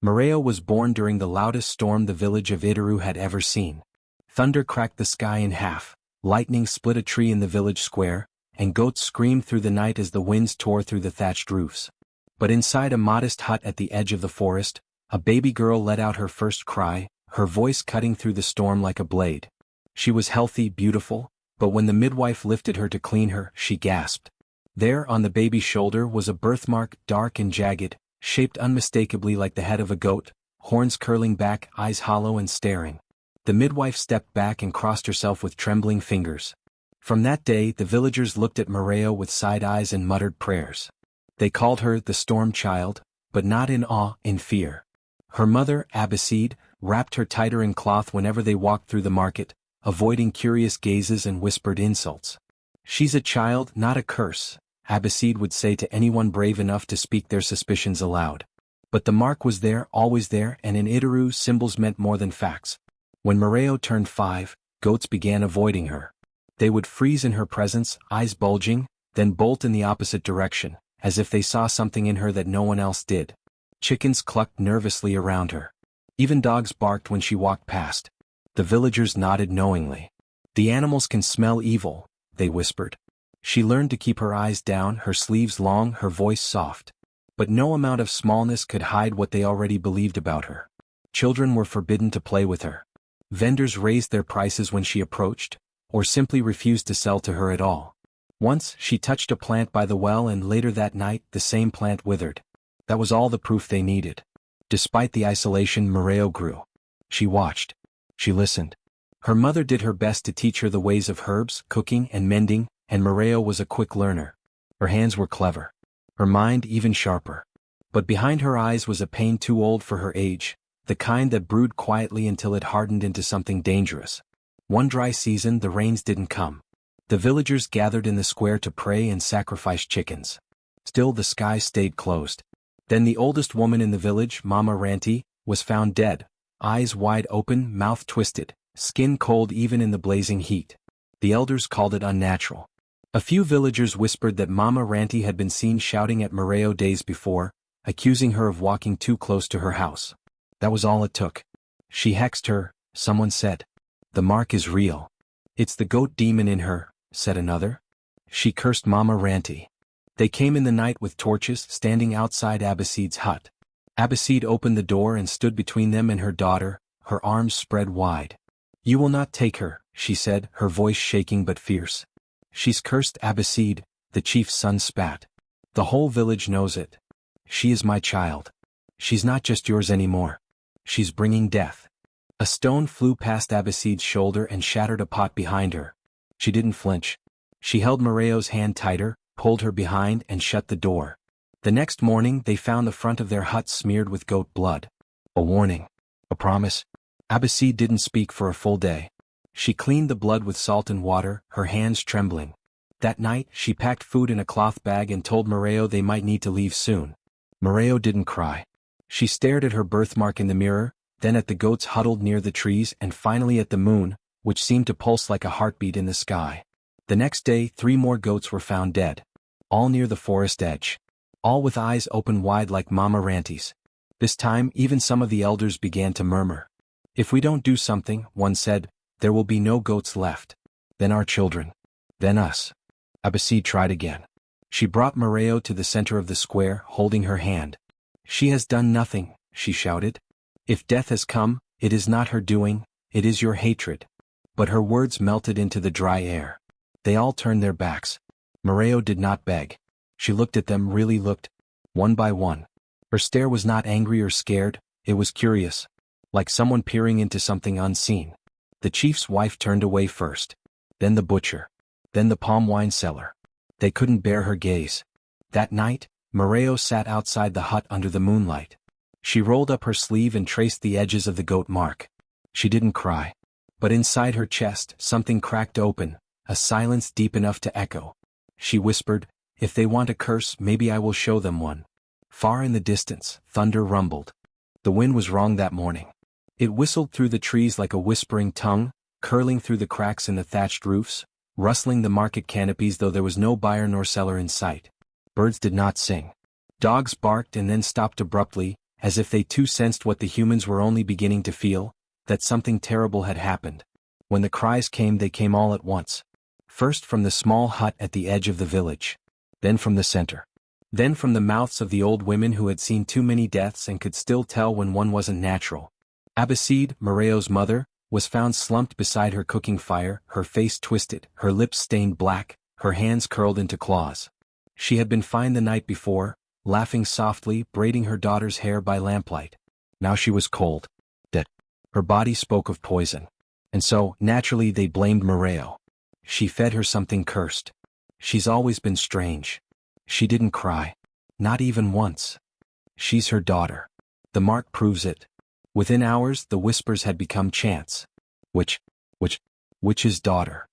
Moreo was born during the loudest storm the village of Itaru had ever seen. Thunder cracked the sky in half, lightning split a tree in the village square, and goats screamed through the night as the winds tore through the thatched roofs. But inside a modest hut at the edge of the forest, a baby girl let out her first cry, her voice cutting through the storm like a blade. She was healthy, beautiful, but when the midwife lifted her to clean her, she gasped. There on the baby's shoulder was a birthmark, dark and jagged, shaped unmistakably like the head of a goat, horns curling back, eyes hollow and staring. The midwife stepped back and crossed herself with trembling fingers. From that day the villagers looked at Moreo with side eyes and muttered prayers. They called her the Storm Child, but not in awe, in fear. Her mother, Abbasid, wrapped her tighter in cloth whenever they walked through the market, avoiding curious gazes and whispered insults. "She's a child, not a curse," Abbasid would say to anyone brave enough to speak their suspicions aloud. But the mark was there, always there, and in Itaru symbols meant more than facts. When Moreo turned 5, goats began avoiding her. They would freeze in her presence, eyes bulging, then bolt in the opposite direction, as if they saw something in her that no one else did. Chickens clucked nervously around her. Even dogs barked when she walked past. The villagers nodded knowingly. "The animals can smell evil," they whispered. She learned to keep her eyes down, her sleeves long, her voice soft. But no amount of smallness could hide what they already believed about her. Children were forbidden to play with her. Vendors raised their prices when she approached, or simply refused to sell to her at all. Once, she touched a plant by the well and later that night, the same plant withered. That was all the proof they needed. Despite the isolation, Moreo grew. She watched. She listened. Her mother did her best to teach her the ways of herbs, cooking, and mending, and Moreo was a quick learner. Her hands were clever. Her mind even sharper. But behind her eyes was a pain too old for her age, the kind that brewed quietly until it hardened into something dangerous. One dry season the rains didn't come. The villagers gathered in the square to pray and sacrifice chickens. Still the sky stayed closed. Then the oldest woman in the village, Mama Ranti, was found dead, eyes wide open, mouth twisted, skin cold even in the blazing heat. The elders called it unnatural. A few villagers whispered that Mama Ranti had been seen shouting at Moreo days before, accusing her of walking too close to her house. That was all it took. "She hexed her," someone said. "The mark is real." "It's the goat demon in her," said another. "She cursed Mama Ranti." They came in the night with torches, standing outside Abbasid's hut. Abbasid opened the door and stood between them and her daughter, her arms spread wide. "You will not take her," she said, her voice shaking but fierce. "She's cursed, Abbasid," the chief's son spat. "The whole village knows it. She is my child. She's not just yours anymore. She's bringing death." A stone flew past Abbasid's shoulder and shattered a pot behind her. She didn't flinch. She held Moreo's hand tighter, pulled her behind, and shut the door. The next morning they found the front of their hut smeared with goat blood. A warning. A promise. Abbasid didn't speak for a full day. She cleaned the blood with salt and water, her hands trembling. That night, she packed food in a cloth bag and told Moreo they might need to leave soon. Moreo didn't cry. She stared at her birthmark in the mirror, then at the goats huddled near the trees, and finally at the moon, which seemed to pulse like a heartbeat in the sky. The next day 3 more goats were found dead. All near the forest edge. All with eyes open wide like Mama Ranti's. This time even some of the elders began to murmur. "If we don't do something," one said, "there will be no goats left. Then our children. Then us." Abbasid tried again. She brought Moreo to the center of the square, holding her hand. "She has done nothing," she shouted. "If death has come, it is not her doing, it is your hatred." But her words melted into the dry air. They all turned their backs. Moreo did not beg. She looked at them, really looked, one by one. Her stare was not angry or scared, it was curious, like someone peering into something unseen. The chief's wife turned away first. Then the butcher. Then the palm wine seller. They couldn't bear her gaze. That night, Moreo sat outside the hut under the moonlight. She rolled up her sleeve and traced the edges of the goat mark. She didn't cry. But inside her chest, something cracked open, a silence deep enough to echo. She whispered, "If they want a curse, maybe I will show them one." Far in the distance, thunder rumbled. The wind was wrong that morning. It whistled through the trees like a whispering tongue, curling through the cracks in the thatched roofs, rustling the market canopies though there was no buyer nor seller in sight. Birds did not sing. Dogs barked and then stopped abruptly, as if they too sensed what the humans were only beginning to feel, that something terrible had happened. When the cries came, they came all at once. First from the small hut at the edge of the village. Then from the center. Then from the mouths of the old women who had seen too many deaths and could still tell when one wasn't natural. Abbasid, Moreo's mother, was found slumped beside her cooking fire, her face twisted, her lips stained black, her hands curled into claws. She had been fine the night before, laughing softly, braiding her daughter's hair by lamplight. Now she was cold. Dead. Her body spoke of poison. And so, naturally, they blamed Moreo. She fed her something cursed. She's always been strange. She didn't cry. Not even once. She's her daughter. The mark proves it. Within hours, the whispers had become chants. Witch's daughter.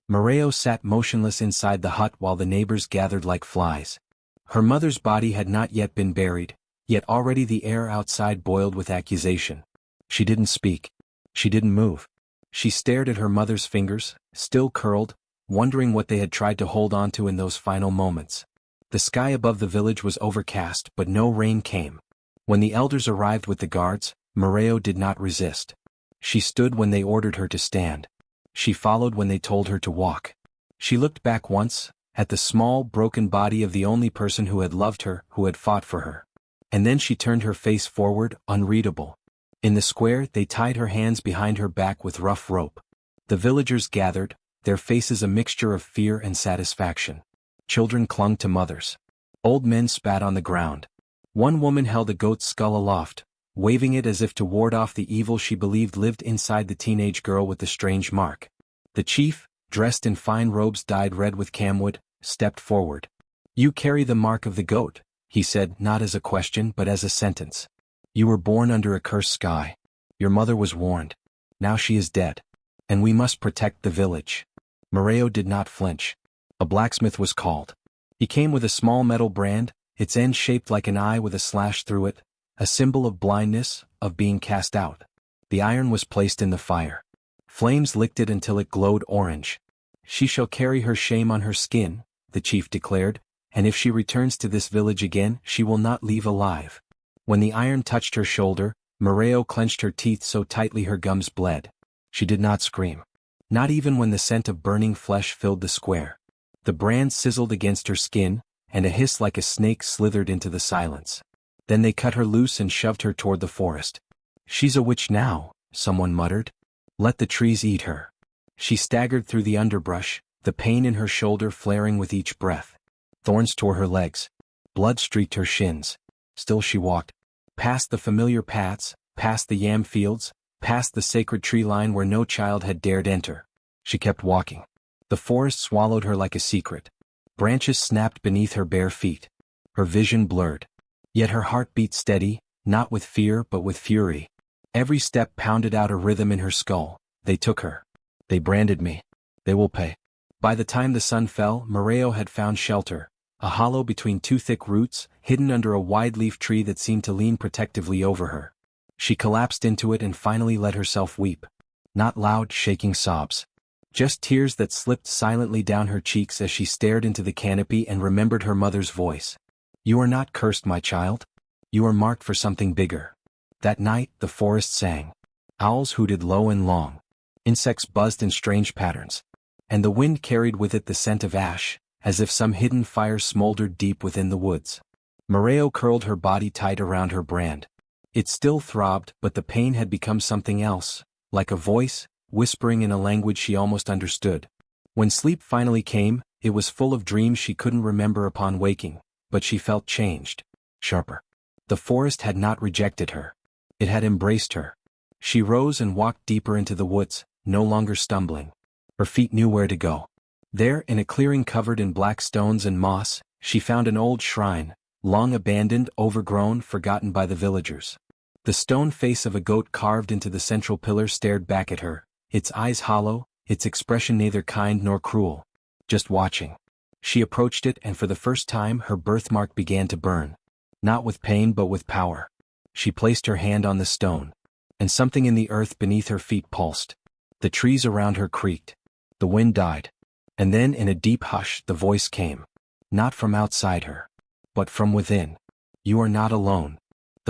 Moreo sat motionless inside the hut while the neighbors gathered like flies. Her mother's body had not yet been buried, yet already the air outside boiled with accusation. She didn't speak. She didn't move. She stared at her mother's fingers, still curled, wondering what they had tried to hold on to in those final moments. The sky above the village was overcast, but no rain came. When the elders arrived with the guards, Moreo did not resist. She stood when they ordered her to stand. She followed when they told her to walk. She looked back once, at the small, broken body of the only person who had loved her, who had fought for her. And then she turned her face forward, unreadable. In the square, they tied her hands behind her back with rough rope. The villagers gathered, their faces a mixture of fear and satisfaction. Children clung to mothers. Old men spat on the ground. One woman held a goat's skull aloft, waving it as if to ward off the evil she believed lived inside the teenage girl with the strange mark. The chief, dressed in fine robes dyed red with camwood, stepped forward. "You carry the mark of the goat," he said, not as a question but as a sentence. "You were born under a cursed sky. Your mother was warned. Now she is dead. And we must protect the village." Moreo did not flinch. A blacksmith was called. He came with a small metal brand, its end shaped like an eye with a slash through it, a symbol of blindness, of being cast out. The iron was placed in the fire. Flames licked it until it glowed orange. "She shall carry her shame on her skin," the chief declared, "and if she returns to this village again, she will not leave alive." When the iron touched her shoulder, Moreo clenched her teeth so tightly her gums bled. She did not scream. Not even when the scent of burning flesh filled the square. The brand sizzled against her skin, and a hiss like a snake slithered into the silence. Then they cut her loose and shoved her toward the forest. "She's a witch now," someone muttered. "Let the trees eat her." She staggered through the underbrush, the pain in her shoulder flaring with each breath. Thorns tore her legs. Blood streaked her shins. Still she walked. Past the familiar paths, past the yam fields, past the sacred tree line where no child had dared enter. She kept walking. The forest swallowed her like a secret. Branches snapped beneath her bare feet. Her vision blurred. Yet her heart beat steady, not with fear but with fury. Every step pounded out a rhythm in her skull. They took her. They branded me. They will pay. By the time the sun fell, Moreo had found shelter, a hollow between two thick roots, hidden under a wide-leaf tree that seemed to lean protectively over her. She collapsed into it and finally let herself weep. Not loud, shaking sobs. Just tears that slipped silently down her cheeks as she stared into the canopy and remembered her mother's voice. "You are not cursed, my child. You are marked for something bigger." That night, the forest sang. Owls hooted low and long. Insects buzzed in strange patterns. And the wind carried with it the scent of ash, as if some hidden fire smoldered deep within the woods. Moreo curled her body tight around her brand. It still throbbed, but the pain had become something else, like a voice, whispering in a language she almost understood. When sleep finally came, it was full of dreams she couldn't remember upon waking, but she felt changed. Sharper. The forest had not rejected her. It had embraced her. She rose and walked deeper into the woods, no longer stumbling. Her feet knew where to go. There, in a clearing covered in black stones and moss, she found an old shrine, long abandoned, overgrown, forgotten by the villagers. The stone face of a goat carved into the central pillar stared back at her, its eyes hollow, its expression neither kind nor cruel. Just watching. She approached it and for the first time her birthmark began to burn. Not with pain but with power. She placed her hand on the stone. And something in the earth beneath her feet pulsed. The trees around her creaked. The wind died. And then in a deep hush the voice came. Not from outside her. But from within. "You are not alone."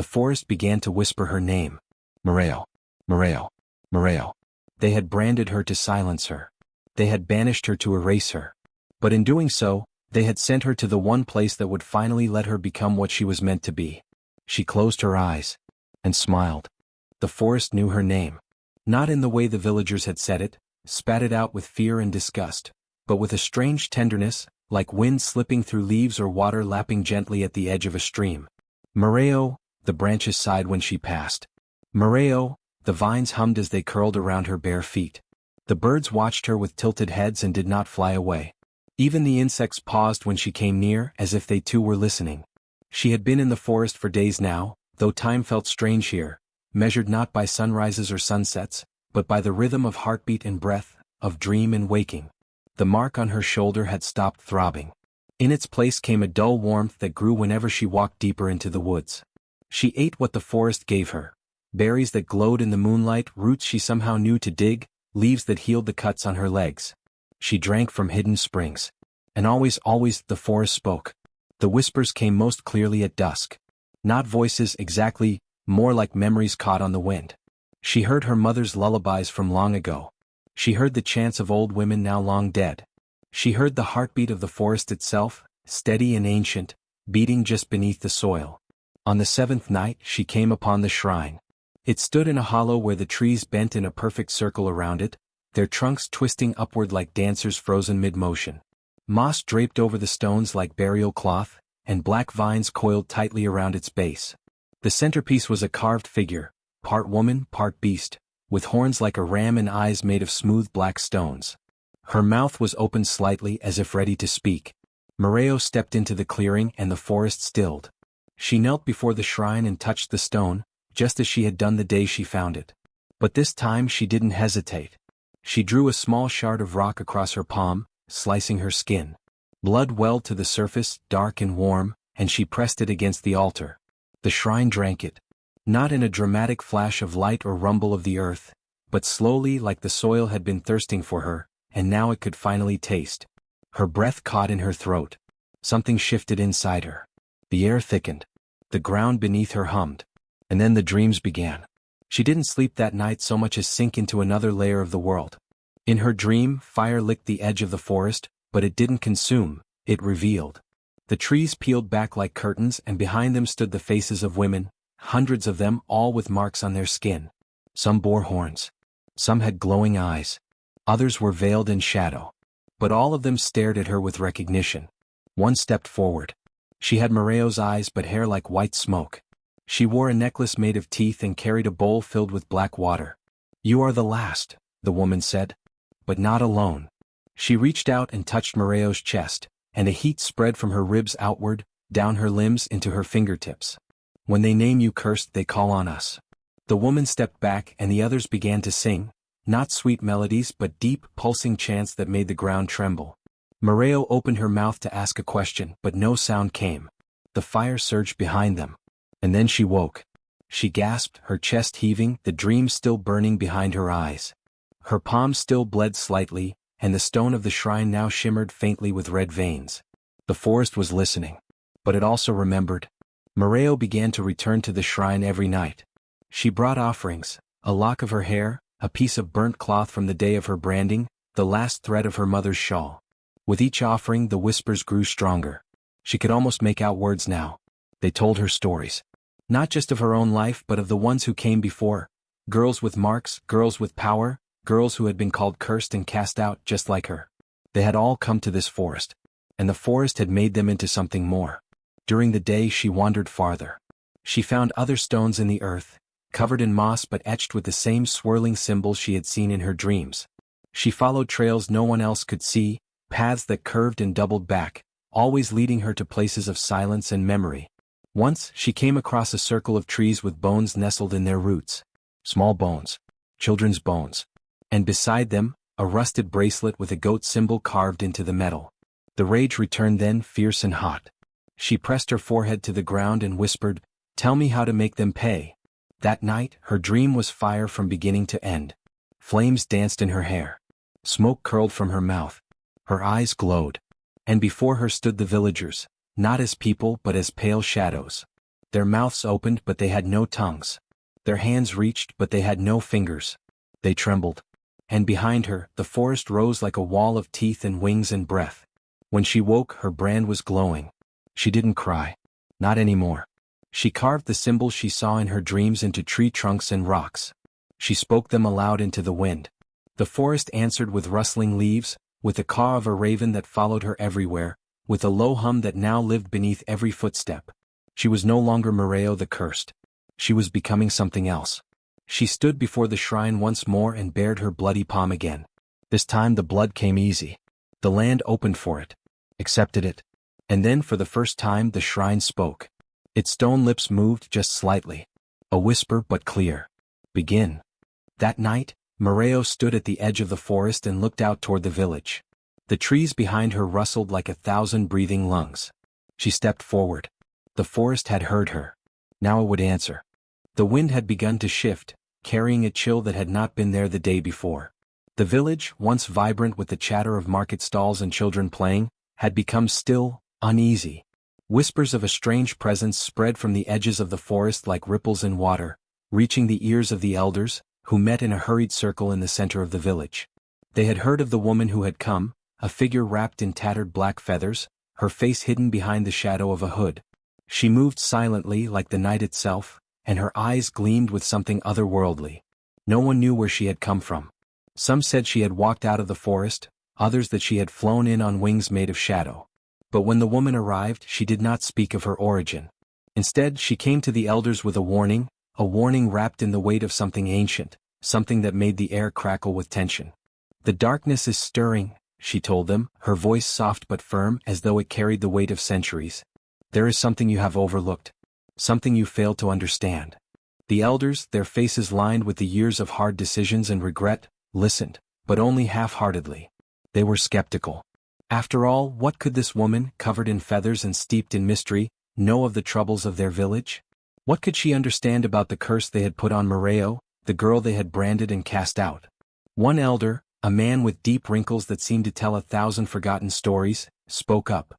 The forest began to whisper her name. Moreo. Moreo. Moreo. They had branded her to silence her. They had banished her to erase her. But in doing so, they had sent her to the one place that would finally let her become what she was meant to be. She closed her eyes and smiled. The forest knew her name. Not in the way the villagers had said it, spat it out with fear and disgust, but with a strange tenderness, like wind slipping through leaves or water lapping gently at the edge of a stream. Moreo, the branches sighed when she passed. Moreo, the vines hummed as they curled around her bare feet. The birds watched her with tilted heads and did not fly away. Even the insects paused when she came near, as if they too were listening. She had been in the forest for days now, though time felt strange here, measured not by sunrises or sunsets, but by the rhythm of heartbeat and breath, of dream and waking. The mark on her shoulder had stopped throbbing. In its place came a dull warmth that grew whenever she walked deeper into the woods. She ate what the forest gave her. Berries that glowed in the moonlight, roots she somehow knew to dig, leaves that healed the cuts on her legs. She drank from hidden springs. And always, the forest spoke. The whispers came most clearly at dusk. Not voices exactly, more like memories caught on the wind. She heard her mother's lullabies from long ago. She heard the chants of old women now long dead. She heard the heartbeat of the forest itself, steady and ancient, beating just beneath the soil. On the seventh night she came upon the shrine. It stood in a hollow where the trees bent in a perfect circle around it, their trunks twisting upward like dancers frozen mid-motion. Moss draped over the stones like burial cloth, and black vines coiled tightly around its base. The centerpiece was a carved figure, part woman, part beast, with horns like a ram and eyes made of smooth black stones. Her mouth was opened slightly as if ready to speak. Moreo stepped into the clearing and the forest stilled. She knelt before the shrine and touched the stone, just as she had done the day she found it. But this time she didn't hesitate. She drew a small shard of rock across her palm, slicing her skin. Blood welled to the surface, dark and warm, and she pressed it against the altar. The shrine drank it. Not in a dramatic flash of light or rumble of the earth, but slowly like the soil had been thirsting for her, and now it could finally taste. Her breath caught in her throat. Something shifted inside her. The air thickened. The ground beneath her hummed. And then the dreams began. She didn't sleep that night so much as sink into another layer of the world. In her dream, fire licked the edge of the forest, but it didn't consume, it revealed. The trees peeled back like curtains and behind them stood the faces of women, hundreds of them, all with marks on their skin. Some bore horns. Some had glowing eyes. Others were veiled in shadow. But all of them stared at her with recognition. One stepped forward. She had Moreo's eyes but hair like white smoke. She wore a necklace made of teeth and carried a bowl filled with black water. "You are the last," the woman said. But not alone. She reached out and touched Moreo's chest, and a heat spread from her ribs outward, down her limbs into her fingertips. "When they name you cursed, they call on us." The woman stepped back and the others began to sing, not sweet melodies but deep, pulsing chants that made the ground tremble. Moreo opened her mouth to ask a question, but no sound came. The fire surged behind them. And then she woke. She gasped, her chest heaving, the dream still burning behind her eyes. Her palms still bled slightly, and the stone of the shrine now shimmered faintly with red veins. The forest was listening. But it also remembered. Moreo began to return to the shrine every night. She brought offerings, a lock of her hair, a piece of burnt cloth from the day of her branding, the last thread of her mother's shawl. With each offering the whispers grew stronger. She could almost make out words now. They told her stories. Not just of her own life but of the ones who came before. Girls with marks, girls with power, girls who had been called cursed and cast out just like her. They had all come to this forest. And the forest had made them into something more. During the day she wandered farther. She found other stones in the earth, covered in moss but etched with the same swirling symbols she had seen in her dreams. She followed trails no one else could see, paths that curved and doubled back, always leading her to places of silence and memory. Once, she came across a circle of trees with bones nestled in their roots. Small bones. Children's bones. And beside them, a rusted bracelet with a goat symbol carved into the metal. The rage returned then, fierce and hot. She pressed her forehead to the ground and whispered, "Tell me how to make them pay." That night, her dream was fire from beginning to end. Flames danced in her hair. Smoke curled from her mouth. Her eyes glowed. And before her stood the villagers, not as people but as pale shadows. Their mouths opened but they had no tongues. Their hands reached but they had no fingers. They trembled. And behind her, the forest rose like a wall of teeth and wings and breath. When she woke, her brand was glowing. She didn't cry. Not anymore. She carved the symbols she saw in her dreams into tree trunks and rocks. She spoke them aloud into the wind. The forest answered with rustling leaves, with the caw of a raven that followed her everywhere, with a low hum that now lived beneath every footstep. She was no longer Moreo the cursed. She was becoming something else. She stood before the shrine once more and bared her bloody palm again. This time the blood came easy. The land opened for it, accepted it. And then for the first time the shrine spoke. Its stone lips moved just slightly. A whisper but clear. Begin. That night, Moreo stood at the edge of the forest and looked out toward the village. The trees behind her rustled like 1,000 breathing lungs. She stepped forward. The forest had heard her. Now it would answer. The wind had begun to shift, carrying a chill that had not been there the day before. The village, once vibrant with the chatter of market stalls and children playing, had become still, uneasy. Whispers of a strange presence spread from the edges of the forest like ripples in water, reaching the ears of the elders, who met in a hurried circle in the center of the village. They had heard of the woman who had come, a figure wrapped in tattered black feathers, her face hidden behind the shadow of a hood. She moved silently like the night itself, and her eyes gleamed with something otherworldly. No one knew where she had come from. Some said she had walked out of the forest, others that she had flown in on wings made of shadow. But when the woman arrived, she did not speak of her origin. Instead, she came to the elders with a warning wrapped in the weight of something ancient, something that made the air crackle with tension. The darkness is stirring, she told them, her voice soft but firm as though it carried the weight of centuries. There is something you have overlooked. Something you failed to understand. The elders, their faces lined with the years of hard decisions and regret, listened, but only half-heartedly. They were skeptical. After all, what could this woman, covered in feathers and steeped in mystery, know of the troubles of their village? What could she understand about the curse they had put on Moreo, the girl they had branded and cast out? One elder, a man with deep wrinkles that seemed to tell 1,000 forgotten stories, spoke up.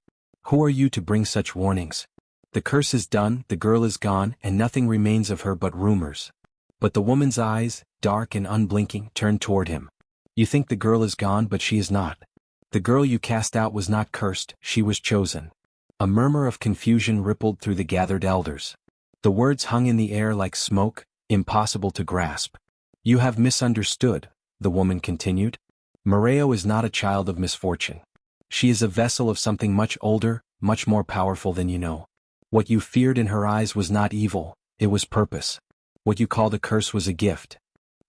Who are you to bring such warnings? The curse is done, the girl is gone, and nothing remains of her but rumors. But the woman's eyes, dark and unblinking, turned toward him. You think the girl is gone, but she is not. The girl you cast out was not cursed, she was chosen. A murmur of confusion rippled through the gathered elders. The words hung in the air like smoke, impossible to grasp. You have misunderstood, the woman continued. Moreo is not a child of misfortune. She is a vessel of something much older, much more powerful than you know. What you feared in her eyes was not evil, it was purpose. What you called a curse was a gift.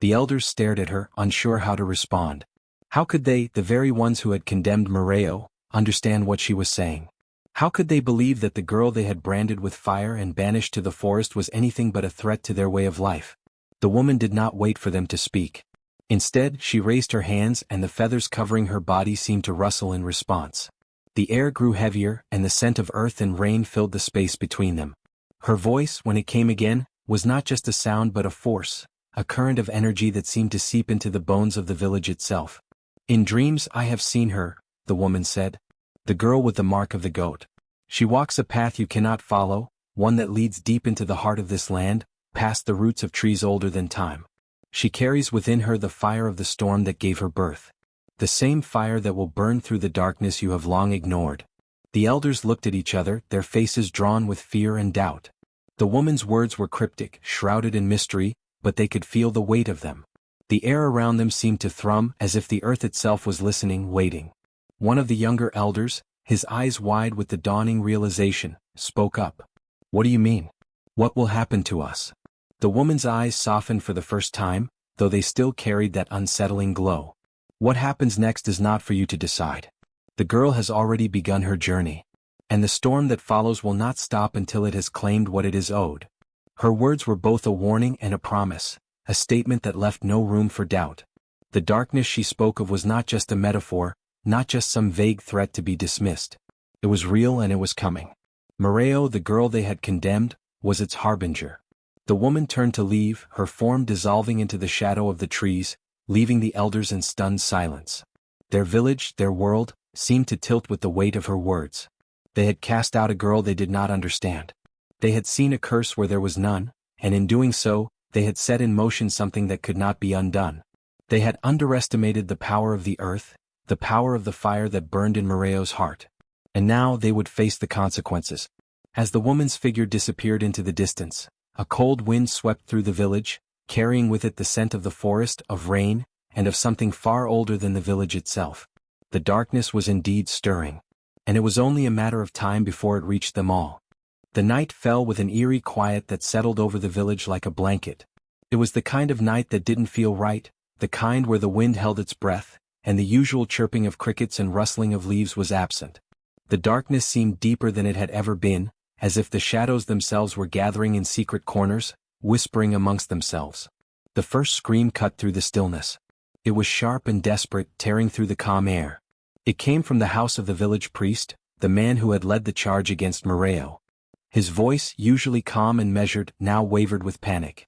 The elders stared at her, unsure how to respond. How could they, the very ones who had condemned Moreo, understand what she was saying? How could they believe that the girl they had branded with fire and banished to the forest was anything but a threat to their way of life? The woman did not wait for them to speak. Instead, she raised her hands and the feathers covering her body seemed to rustle in response. The air grew heavier and the scent of earth and rain filled the space between them. Her voice, when it came again, was not just a sound but a force, a current of energy that seemed to seep into the bones of the village itself. In dreams I have seen her, the woman said. The girl with the mark of the goat. She walks a path you cannot follow, one that leads deep into the heart of this land, past the roots of trees older than time. She carries within her the fire of the storm that gave her birth. The same fire that will burn through the darkness you have long ignored. The elders looked at each other, their faces drawn with fear and doubt. The woman's words were cryptic, shrouded in mystery, but they could feel the weight of them. The air around them seemed to thrum as if the earth itself was listening, waiting. One of the younger elders, his eyes wide with the dawning realization, spoke up. What do you mean? What will happen to us? The woman's eyes softened for the first time, though they still carried that unsettling glow. What happens next is not for you to decide. The girl has already begun her journey. And the storm that follows will not stop until it has claimed what it is owed. Her words were both a warning and a promise, a statement that left no room for doubt. The darkness she spoke of was not just a metaphor, not just some vague threat to be dismissed. It was real and it was coming. Moreo, the girl they had condemned, was its harbinger. The woman turned to leave, her form dissolving into the shadow of the trees, leaving the elders in stunned silence. Their village, their world, seemed to tilt with the weight of her words. They had cast out a girl they did not understand. They had seen a curse where there was none, and in doing so, they had set in motion something that could not be undone. They had underestimated the power of the earth, the power of the fire that burned in Moreo's heart. And now they would face the consequences. As the woman's figure disappeared into the distance, a cold wind swept through the village, carrying with it the scent of the forest, of rain, and of something far older than the village itself. The darkness was indeed stirring. And it was only a matter of time before it reached them all. The night fell with an eerie quiet that settled over the village like a blanket. It was the kind of night that didn't feel right, the kind where the wind held its breath, and the usual chirping of crickets and rustling of leaves was absent. The darkness seemed deeper than it had ever been, as if the shadows themselves were gathering in secret corners, whispering amongst themselves. The first scream cut through the stillness. It was sharp and desperate, tearing through the calm air. It came from the house of the village priest, the man who had led the charge against Moreo. His voice, usually calm and measured, now wavered with panic.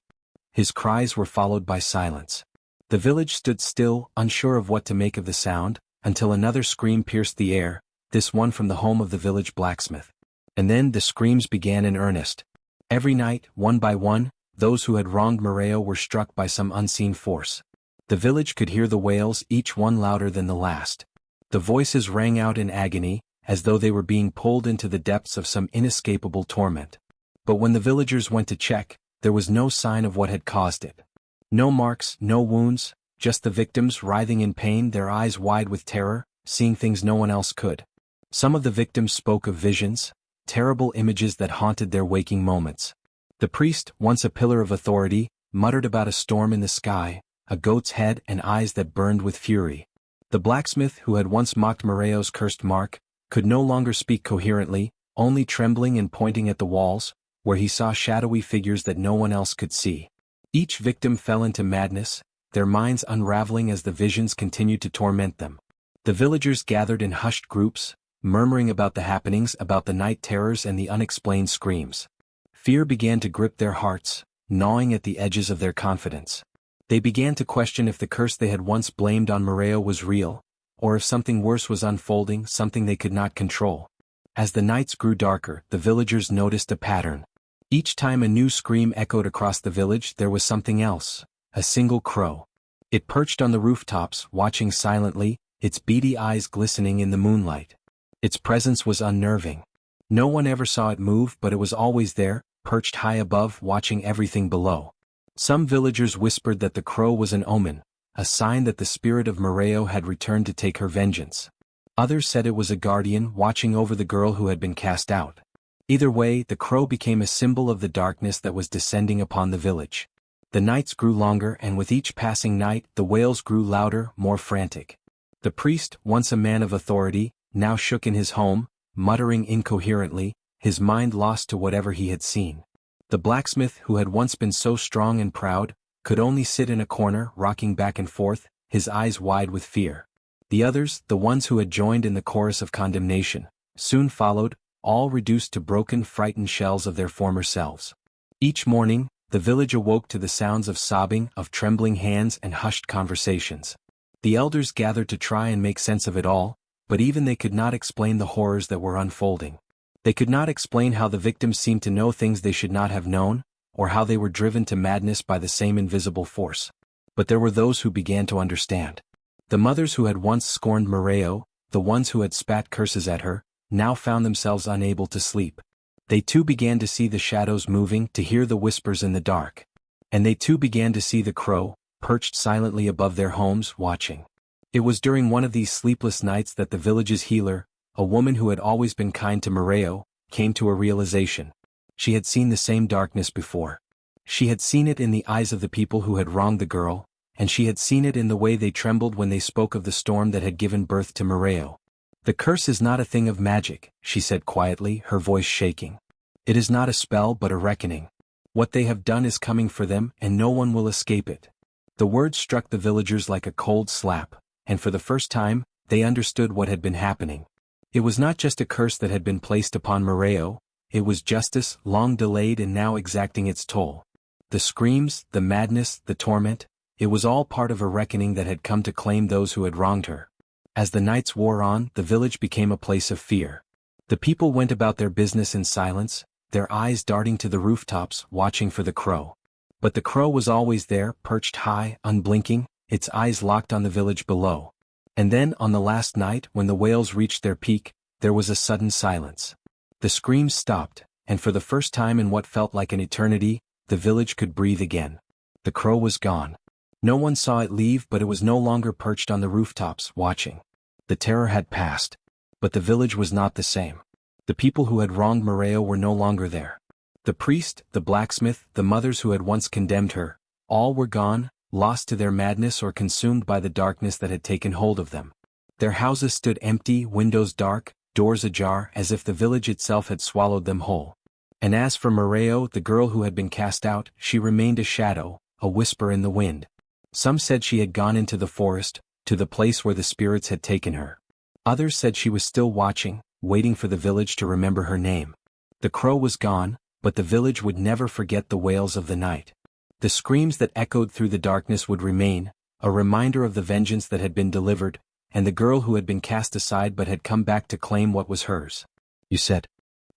His cries were followed by silence. The village stood still, unsure of what to make of the sound, until another scream pierced the air, this one from the home of the village blacksmith. And then the screams began in earnest. Every night, one by one, those who had wronged Moreo were struck by some unseen force. The village could hear the wails, each one louder than the last. The voices rang out in agony, as though they were being pulled into the depths of some inescapable torment. But when the villagers went to check, there was no sign of what had caused it. No marks, no wounds, just the victims writhing in pain, their eyes wide with terror, seeing things no one else could. Some of the victims spoke of visions, terrible images that haunted their waking moments. The priest, once a pillar of authority, muttered about a storm in the sky, a goat's head and eyes that burned with fury. The blacksmith who had once mocked Moreo's cursed mark, could no longer speak coherently, only trembling and pointing at the walls, where he saw shadowy figures that no one else could see. Each victim fell into madness, their minds unraveling as the visions continued to torment them. The villagers gathered in hushed groups, murmuring about the happenings, about the night terrors and the unexplained screams. Fear began to grip their hearts, gnawing at the edges of their confidence. They began to question if the curse they had once blamed on Moreo was real, or if something worse was unfolding, something they could not control. As the nights grew darker, the villagers noticed a pattern. Each time a new scream echoed across the village, there was something else, a single crow. It perched on the rooftops, watching silently, its beady eyes glistening in the moonlight. Its presence was unnerving. No one ever saw it move, but it was always there, perched high above, watching everything below. Some villagers whispered that the crow was an omen, a sign that the spirit of Moreo had returned to take her vengeance. Others said it was a guardian watching over the girl who had been cast out. Either way, the crow became a symbol of the darkness that was descending upon the village. The nights grew longer, and with each passing night, the wails grew louder, more frantic. The priest, once a man of authority, now shook in his home, muttering incoherently, his mind lost to whatever he had seen. The blacksmith, who had once been so strong and proud, could only sit in a corner, rocking back and forth, his eyes wide with fear. The others, the ones who had joined in the chorus of condemnation, soon followed, all reduced to broken, frightened shells of their former selves. Each morning, the village awoke to the sounds of sobbing, of trembling hands and hushed conversations. The elders gathered to try and make sense of it all, but even they could not explain the horrors that were unfolding. They could not explain how the victims seemed to know things they should not have known, or how they were driven to madness by the same invisible force. But there were those who began to understand. The mothers who had once scorned Moreo, the ones who had spat curses at her, now found themselves unable to sleep. They too began to see the shadows moving, to hear the whispers in the dark. And they too began to see the crow, perched silently above their homes, watching. It was during one of these sleepless nights that the village's healer, a woman who had always been kind to Moreo, came to a realization. She had seen the same darkness before. She had seen it in the eyes of the people who had wronged the girl, and she had seen it in the way they trembled when they spoke of the storm that had given birth to Moreo. "The curse is not a thing of magic," she said quietly, her voice shaking. "It is not a spell but a reckoning. What they have done is coming for them, and no one will escape it." The words struck the villagers like a cold slap, and for the first time, they understood what had been happening. It was not just a curse that had been placed upon Moreo, it was justice, long delayed and now exacting its toll. The screams, the madness, the torment, it was all part of a reckoning that had come to claim those who had wronged her. As the nights wore on, the village became a place of fear. The people went about their business in silence, their eyes darting to the rooftops, watching for the crow. But the crow was always there, perched high, unblinking, its eyes locked on the village below. And then, on the last night, when the wails reached their peak, there was a sudden silence. The screams stopped, and for the first time in what felt like an eternity, the village could breathe again. The crow was gone. No one saw it leave, but it was no longer perched on the rooftops, watching. The terror had passed. But the village was not the same. The people who had wronged Moreo were no longer there. The priest, the blacksmith, the mothers who had once condemned her, all were gone, lost to their madness or consumed by the darkness that had taken hold of them. Their houses stood empty, windows dark, doors ajar, as if the village itself had swallowed them whole. And as for Moreo, the girl who had been cast out, she remained a shadow, a whisper in the wind. Some said she had gone into the forest, to the place where the spirits had taken her. Others said she was still watching, waiting for the village to remember her name. The crow was gone, but the village would never forget the wails of the night. The screams that echoed through the darkness would remain, a reminder of the vengeance that had been delivered, and the girl who had been cast aside but had come back to claim what was hers. You said.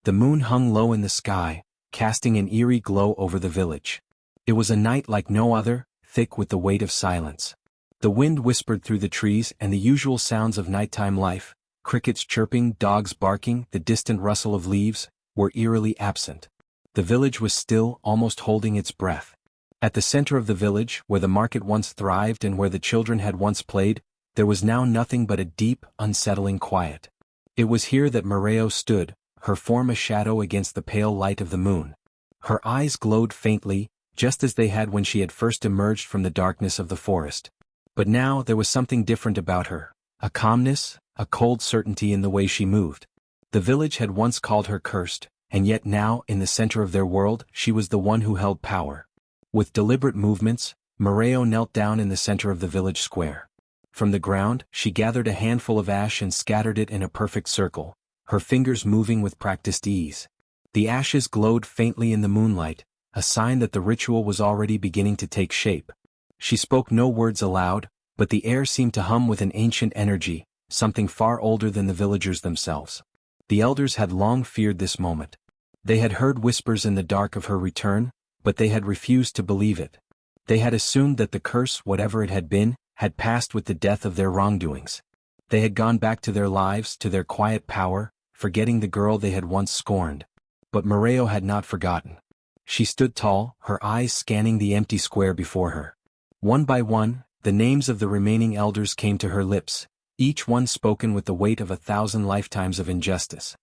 The moon hung low in the sky, casting an eerie glow over the village. It was a night like no other, thick with the weight of silence. The wind whispered through the trees, and the usual sounds of nighttime life, crickets chirping, dogs barking, the distant rustle of leaves, were eerily absent. The village was still, almost holding its breath. At the center of the village, where the market once thrived and where the children had once played, there was now nothing but a deep, unsettling quiet. It was here that Moreo stood, her form a shadow against the pale light of the moon. Her eyes glowed faintly, just as they had when she had first emerged from the darkness of the forest. But now there was something different about her, a calmness, a cold certainty in the way she moved. The village had once called her cursed, and yet now, in the center of their world, she was the one who held power. With deliberate movements, Moreo knelt down in the center of the village square. From the ground, she gathered a handful of ash and scattered it in a perfect circle, her fingers moving with practiced ease. The ashes glowed faintly in the moonlight, a sign that the ritual was already beginning to take shape. She spoke no words aloud, but the air seemed to hum with an ancient energy, something far older than the villagers themselves. The elders had long feared this moment. They had heard whispers in the dark of her return, but they had refused to believe it. They had assumed that the curse, whatever it had been, had passed with the death of their wrongdoings. They had gone back to their lives, to their quiet power, forgetting the girl they had once scorned. But Moreo had not forgotten. She stood tall, her eyes scanning the empty square before her. One by one, the names of the remaining elders came to her lips, each one spoken with the weight of 1,000 lifetimes of injustice.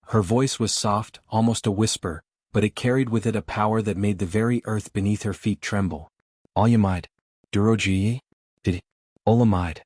Her voice was soft, almost a whisper, but it carried with it a power that made the very earth beneath her feet tremble. Olamide. Duroji? Did Olamide.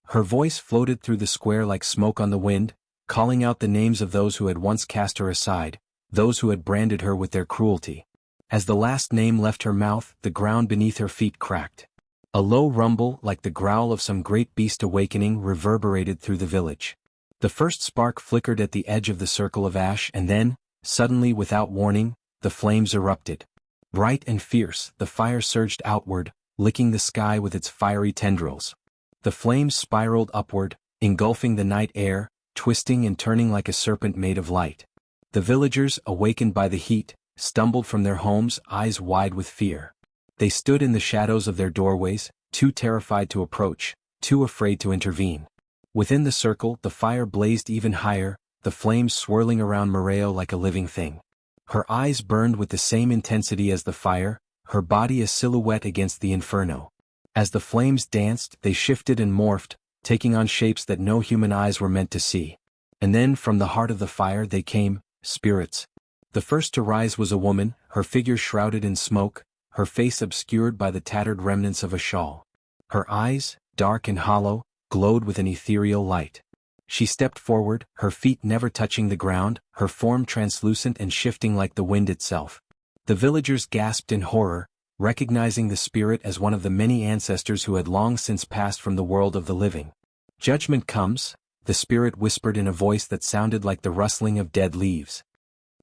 Her voice floated through the square like smoke on the wind, calling out the names of those who had once cast her aside, those who had branded her with their cruelty. As the last name left her mouth, the ground beneath her feet cracked. A low rumble, like the growl of some great beast awakening, reverberated through the village. The first spark flickered at the edge of the circle of ash, and then, suddenly without warning, the flames erupted. Bright and fierce, the fire surged outward, licking the sky with its fiery tendrils. The flames spiraled upward, engulfing the night air, twisting and turning like a serpent made of light. The villagers, awakened by the heat, stumbled from their homes, eyes wide with fear. They stood in the shadows of their doorways, too terrified to approach, too afraid to intervene. Within the circle, the fire blazed even higher, the flames swirling around Moreo like a living thing. Her eyes burned with the same intensity as the fire, her body a silhouette against the inferno. As the flames danced, they shifted and morphed, taking on shapes that no human eyes were meant to see. And then, from the heart of the fire, they came, spirits. The first to rise was a woman, her figure shrouded in smoke, her face obscured by the tattered remnants of a shawl. Her eyes, dark and hollow, glowed with an ethereal light. She stepped forward, her feet never touching the ground, her form translucent and shifting like the wind itself. The villagers gasped in horror, recognizing the spirit as one of the many ancestors who had long since passed from the world of the living. Judgment comes, the spirit whispered in a voice that sounded like the rustling of dead leaves.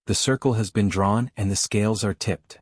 The circle has been drawn and the scales are tipped.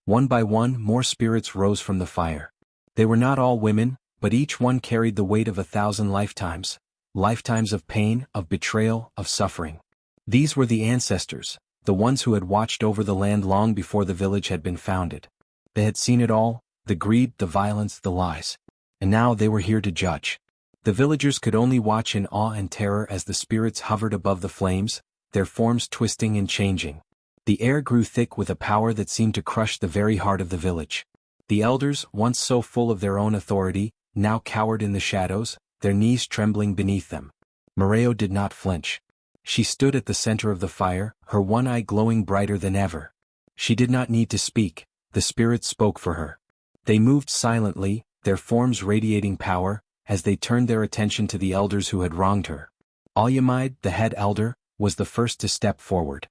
One by one, more spirits rose from the fire. They were not all women, but each one carried the weight of 1,000 lifetimes, lifetimes of pain, of betrayal, of suffering. These were the ancestors, the ones who had watched over the land long before the village had been founded. They had seen it all, the greed, the violence, the lies. And now they were here to judge. The villagers could only watch in awe and terror as the spirits hovered above the flames, their forms twisting and changing. The air grew thick with a power that seemed to crush the very heart of the village. The elders, once so full of their own authority, now cowered in the shadows, their knees trembling beneath them. Moreo did not flinch. She stood at the center of the fire, her one eye glowing brighter than ever. She did not need to speak, the spirits spoke for her. They moved silently, their forms radiating power, as they turned their attention to the elders who had wronged her. Alyamide, the head elder, was the first to step forward.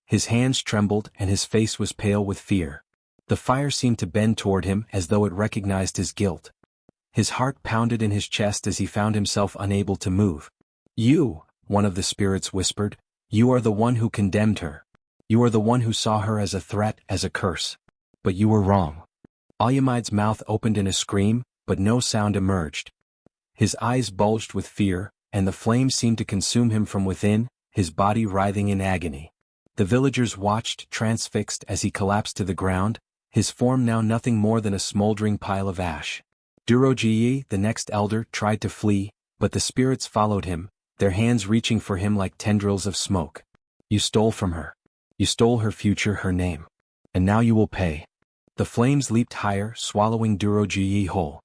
His hands trembled and his face was pale with fear. The fire seemed to bend toward him as though it recognized his guilt. His heart pounded in his chest as he found himself unable to move. "You," one of the spirits whispered, "you are the one who condemned her. You are the one who saw her as a threat, as a curse. But you were wrong." Alyamide's mouth opened in a scream, but no sound emerged. His eyes bulged with fear, and the flames seemed to consume him from within, his body writhing in agony. The villagers watched, transfixed, as he collapsed to the ground, his form now nothing more than a smoldering pile of ash. Duroji, the next elder, tried to flee, but the spirits followed him, their hands reaching for him like tendrils of smoke. "You stole from her. You stole her future, her name. And now you will pay." The flames leaped higher, swallowing Duroji whole.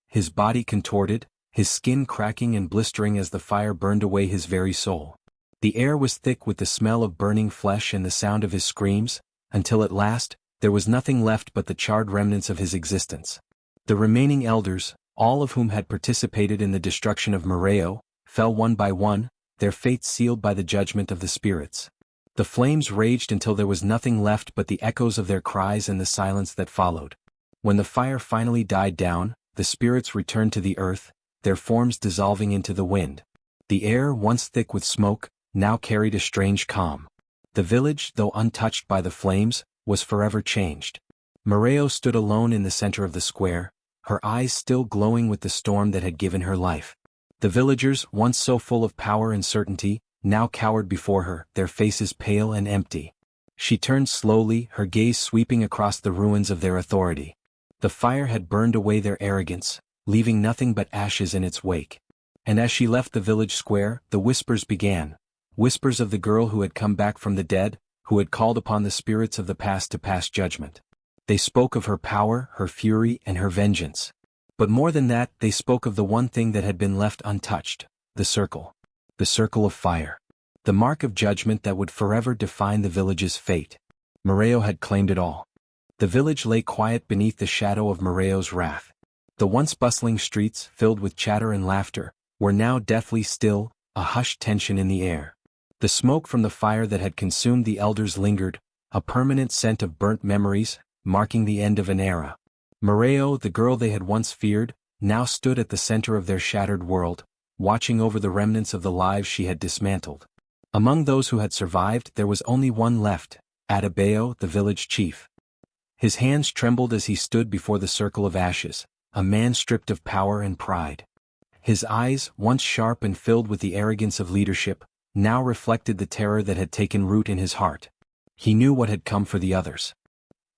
His body contorted, his skin cracking and blistering as the fire burned away his very soul. The air was thick with the smell of burning flesh and the sound of his screams, until at last, there was nothing left but the charred remnants of his existence. The remaining elders, all of whom had participated in the destruction of Moreo, fell one by one, their fates sealed by the judgment of the spirits. The flames raged until there was nothing left but the echoes of their cries and the silence that followed. When the fire finally died down, the spirits returned to the earth, their forms dissolving into the wind. The air, once thick with smoke, now carried a strange calm. The village, though untouched by the flames, was forever changed. Moreo stood alone in the center of the square, her eyes still glowing with the storm that had given her life. The villagers, once so full of power and certainty, now cowered before her, their faces pale and empty. She turned slowly, her gaze sweeping across the ruins of their authority. The fire had burned away their arrogance, leaving nothing but ashes in its wake. And as she left the village square, the whispers began. Whispers of the girl who had come back from the dead, who had called upon the spirits of the past to pass judgment. They spoke of her power, her fury, and her vengeance. But more than that, they spoke of the one thing that had been left untouched, the circle. The circle of fire. The mark of judgment that would forever define the village's fate. Moreo had claimed it all. The village lay quiet beneath the shadow of Moreo's wrath. The once bustling streets, filled with chatter and laughter, were now deathly still, a hushed tension in the air. The smoke from the fire that had consumed the elders lingered, a permanent scent of burnt memories, marking the end of an era. Moreo, the girl they had once feared, now stood at the center of their shattered world, watching over the remnants of the lives she had dismantled. Among those who had survived, there was only one left, Adebayo, the village chief. His hands trembled as he stood before the circle of ashes, a man stripped of power and pride. His eyes, once sharp and filled with the arrogance of leadership, now reflected the terror that had taken root in his heart. He knew what had come for the others.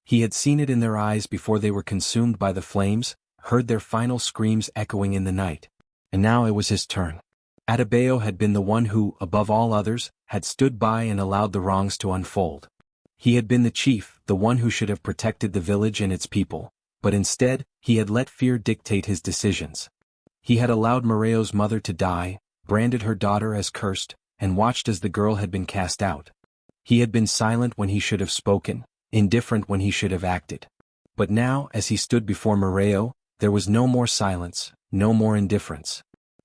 He had seen it in their eyes before they were consumed by the flames, heard their final screams echoing in the night. And now it was his turn. Adebayo had been the one who, above all others, had stood by and allowed the wrongs to unfold. He had been the chief, the one who should have protected the village and its people, but instead, he had let fear dictate his decisions. He had allowed Moreo's mother to die, branded her daughter as cursed, and watched as the girl had been cast out. He had been silent when he should have spoken, indifferent when he should have acted. But now, as he stood before Moreo, there was no more silence, no more indifference.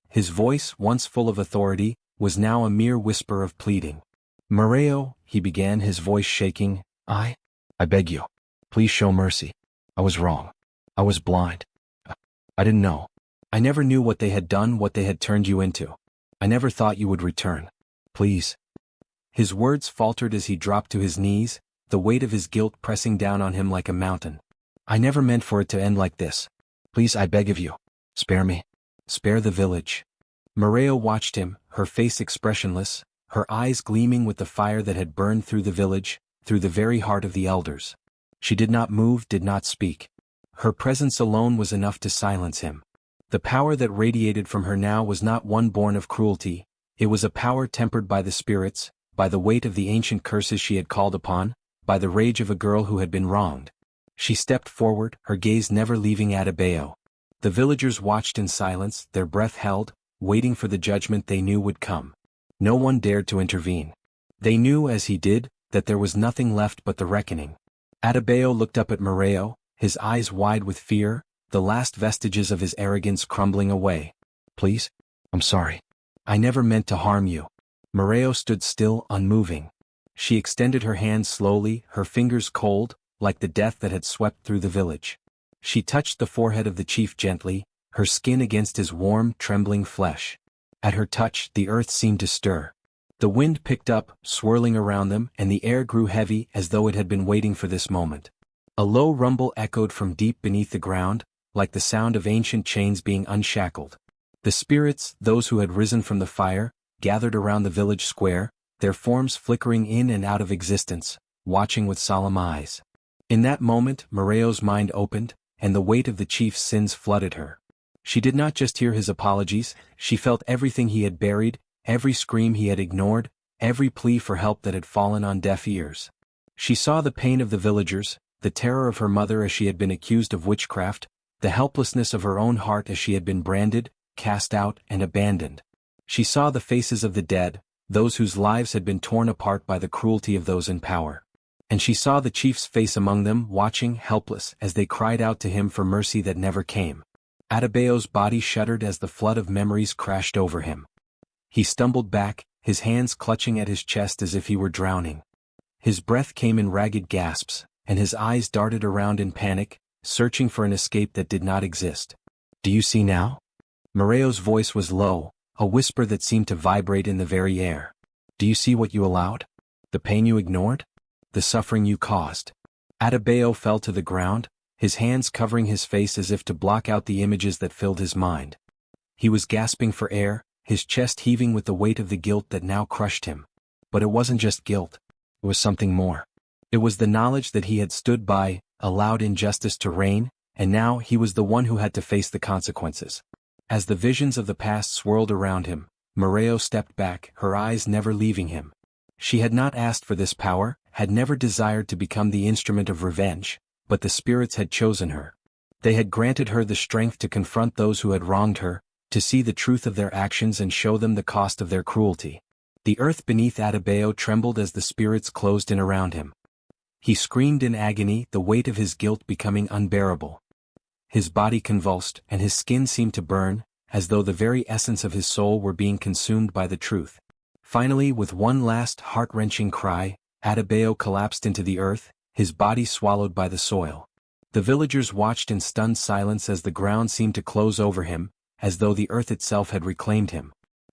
His voice, once full of authority, was now a mere whisper of pleading. "Moreo," he began, his voice shaking, I beg you. Please show mercy. I was wrong. I was blind. I didn't know. I never knew what they had done, what they had turned you into. I never thought you would return. Please." His words faltered as he dropped to his knees, the weight of his guilt pressing down on him like a mountain. "I never meant for it to end like this. Please, I beg of you. Spare me. Spare the village." Moreo watched him, her face expressionless, her eyes gleaming with the fire that had burned through the village, through the very heart of the elders. She did not move, did not speak. Her presence alone was enough to silence him. The power that radiated from her now was not one born of cruelty, it was a power tempered by the spirits, by the weight of the ancient curses she had called upon, by the rage of a girl who had been wronged. She stepped forward, her gaze never leaving Adebayo. The villagers watched in silence, their breath held, waiting for the judgment they knew would come. No one dared to intervene. They knew, as he did, that there was nothing left but the reckoning. Adebayo looked up at Moreo, his eyes wide with fear, the last vestiges of his arrogance crumbling away. "Please? I'm sorry. I never meant to harm you." Moreo stood still, unmoving. She extended her hand slowly, her fingers cold, like the death that had swept through the village. She touched the forehead of the chief gently, her skin against his warm, trembling flesh. At her touch, the earth seemed to stir. The wind picked up, swirling around them, and the air grew heavy as though it had been waiting for this moment. A low rumble echoed from deep beneath the ground, like the sound of ancient chains being unshackled. The spirits, those who had risen from the fire, gathered around the village square, their forms flickering in and out of existence, watching with solemn eyes. In that moment, Moreo's mind opened, and the weight of the chief's sins flooded her. She did not just hear his apologies, she felt everything he had buried, every scream he had ignored, every plea for help that had fallen on deaf ears. She saw the pain of the villagers, the terror of her mother as she had been accused of witchcraft, the helplessness of her own heart as she had been branded, cast out, and abandoned. She saw the faces of the dead, those whose lives had been torn apart by the cruelty of those in power. And she saw the chief's face among them, watching, helpless, as they cried out to him for mercy that never came. Adebayo's body shuddered as the flood of memories crashed over him. He stumbled back, his hands clutching at his chest as if he were drowning. His breath came in ragged gasps, and his eyes darted around in panic, searching for an escape that did not exist. "Do you see now?" Moreo's voice was low, a whisper that seemed to vibrate in the very air. "Do you see what you allowed? The pain you ignored? The suffering you caused?" Adebayo fell to the ground, his hands covering his face as if to block out the images that filled his mind. He was gasping for air, his chest heaving with the weight of the guilt that now crushed him. But it wasn't just guilt. It was something more. It was the knowledge that he had stood by, allowed injustice to reign, and now he was the one who had to face the consequences. As the visions of the past swirled around him, Moreo stepped back, her eyes never leaving him. She had not asked for this power, had never desired to become the instrument of revenge, but the spirits had chosen her. They had granted her the strength to confront those who had wronged her, to see the truth of their actions and show them the cost of their cruelty. The earth beneath Adebayo trembled as the spirits closed in around him. He screamed in agony, the weight of his guilt becoming unbearable. His body convulsed, and his skin seemed to burn, as though the very essence of his soul were being consumed by the truth. Finally, with one last heart-wrenching cry, Adebayo collapsed into the earth, his body swallowed by the soil. The villagers watched in stunned silence as the ground seemed to close over him, as though the earth itself had reclaimed him.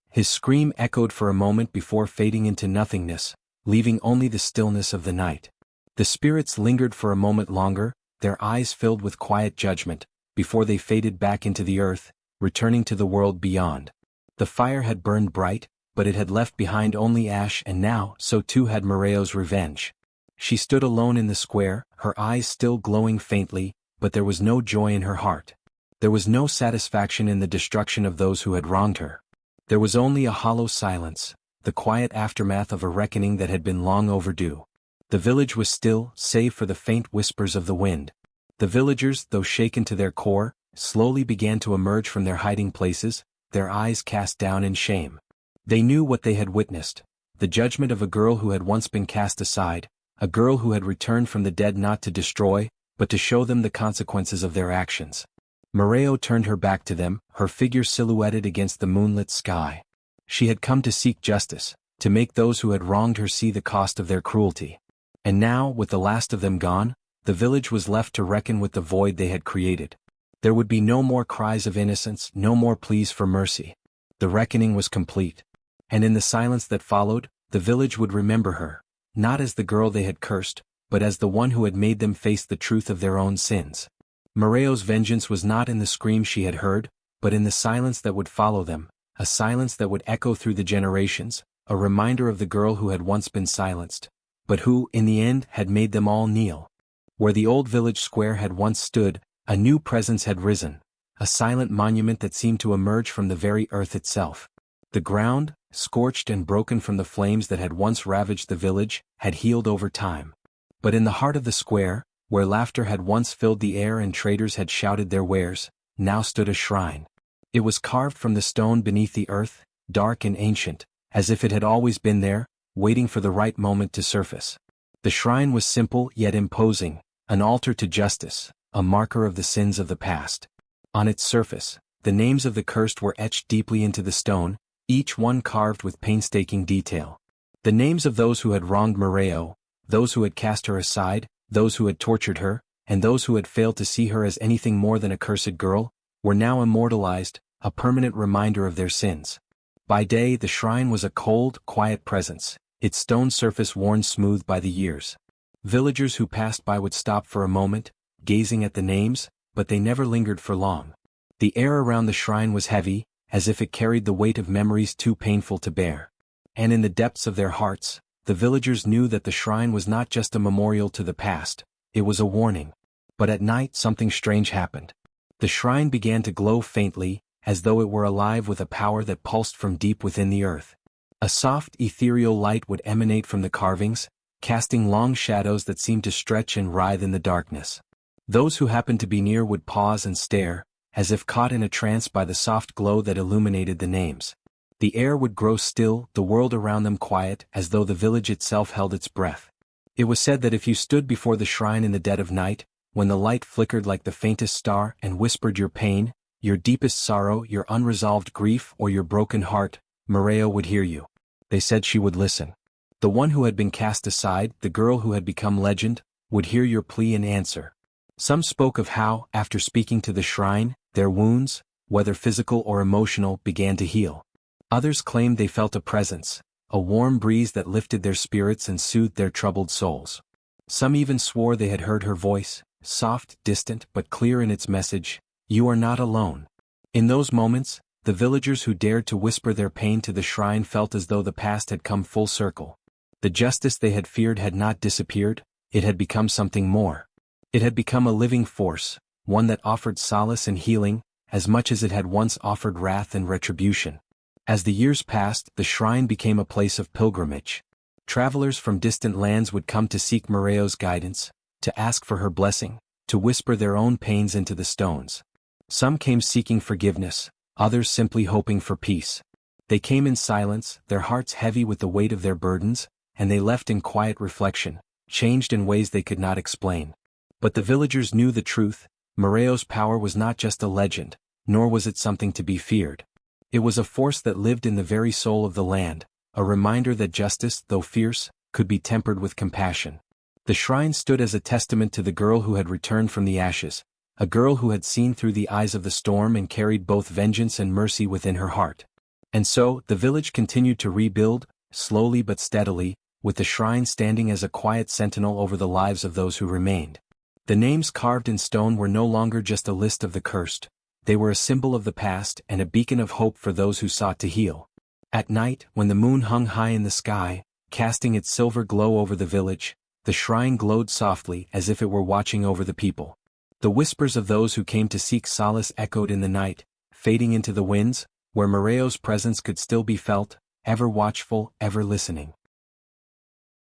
His scream echoed for a moment before fading into nothingness, leaving only the stillness of the night. The spirits lingered for a moment longer, their eyes filled with quiet judgment, before they faded back into the earth, returning to the world beyond. The fire had burned bright, but it had left behind only ash, and now, so too had Moreo's revenge. She stood alone in the square, her eyes still glowing faintly, but there was no joy in her heart. There was no satisfaction in the destruction of those who had wronged her. There was only a hollow silence, the quiet aftermath of a reckoning that had been long overdue. The village was still, save for the faint whispers of the wind. The villagers, though shaken to their core, slowly began to emerge from their hiding places, their eyes cast down in shame. They knew what they had witnessed, the judgment of a girl who had once been cast aside, a girl who had returned from the dead not to destroy, but to show them the consequences of their actions. Moreo turned her back to them, her figure silhouetted against the moonlit sky. She had come to seek justice, to make those who had wronged her see the cost of their cruelty. And now, with the last of them gone, the village was left to reckon with the void they had created. There would be no more cries of innocence, no more pleas for mercy. The reckoning was complete. And in the silence that followed, the village would remember her, not as the girl they had cursed, but as the one who had made them face the truth of their own sins. Moreo's vengeance was not in the scream she had heard, but in the silence that would follow them, a silence that would echo through the generations, a reminder of the girl who had once been silenced, but who, in the end, had made them all kneel. Where the old village square had once stood, a new presence had risen, a silent monument that seemed to emerge from the very earth itself. The ground, scorched and broken from the flames that had once ravaged the village, had healed over time. But in the heart of the square, where laughter had once filled the air and traders had shouted their wares, now stood a shrine. It was carved from the stone beneath the earth, dark and ancient, as if it had always been there, waiting for the right moment to surface. The shrine was simple yet imposing, an altar to justice, a marker of the sins of the past. On its surface, the names of the cursed were etched deeply into the stone, each one carved with painstaking detail. The names of those who had wronged Moreo, those who had cast her aside, those who had tortured her, and those who had failed to see her as anything more than a cursed girl, were now immortalized, a permanent reminder of their sins. By day the shrine was a cold, quiet presence, its stone surface worn smooth by the years. Villagers who passed by would stop for a moment, gazing at the names, but they never lingered for long. The air around the shrine was heavy, as if it carried the weight of memories too painful to bear. And in the depths of their hearts, the villagers knew that the shrine was not just a memorial to the past, it was a warning. But at night something strange happened. The shrine began to glow faintly, as though it were alive with a power that pulsed from deep within the earth. A soft, ethereal light would emanate from the carvings, casting long shadows that seemed to stretch and writhe in the darkness. Those who happened to be near would pause and stare, as if caught in a trance by the soft glow that illuminated the names. The air would grow still, the world around them quiet, as though the village itself held its breath. It was said that if you stood before the shrine in the dead of night, when the light flickered like the faintest star and whispered your pain, your deepest sorrow, your unresolved grief, or your broken heart, Moreo would hear you. They said she would listen. The one who had been cast aside, the girl who had become legend, would hear your plea and answer. Some spoke of how, after speaking to the shrine, their wounds, whether physical or emotional, began to heal. Others claimed they felt a presence, a warm breeze that lifted their spirits and soothed their troubled souls. Some even swore they had heard her voice, soft, distant, but clear in its message, "You are not alone." In those moments, the villagers who dared to whisper their pain to the shrine felt as though the past had come full circle. The justice they had feared had not disappeared, it had become something more. It had become a living force, one that offered solace and healing, as much as it had once offered wrath and retribution. As the years passed, the shrine became a place of pilgrimage. Travelers from distant lands would come to seek Moreo's guidance, to ask for her blessing, to whisper their own pains into the stones. Some came seeking forgiveness, others simply hoping for peace. They came in silence, their hearts heavy with the weight of their burdens, and they left in quiet reflection, changed in ways they could not explain. But the villagers knew the truth, Moreo's power was not just a legend, nor was it something to be feared. It was a force that lived in the very soul of the land, a reminder that justice, though fierce, could be tempered with compassion. The shrine stood as a testament to the girl who had returned from the ashes, a girl who had seen through the eyes of the storm and carried both vengeance and mercy within her heart. And so, the village continued to rebuild, slowly but steadily, with the shrine standing as a quiet sentinel over the lives of those who remained. The names carved in stone were no longer just a list of the cursed, they were a symbol of the past and a beacon of hope for those who sought to heal. At night, when the moon hung high in the sky, casting its silver glow over the village, the shrine glowed softly as if it were watching over the people. The whispers of those who came to seek solace echoed in the night, fading into the winds, where Moreo's presence could still be felt, ever watchful, ever listening.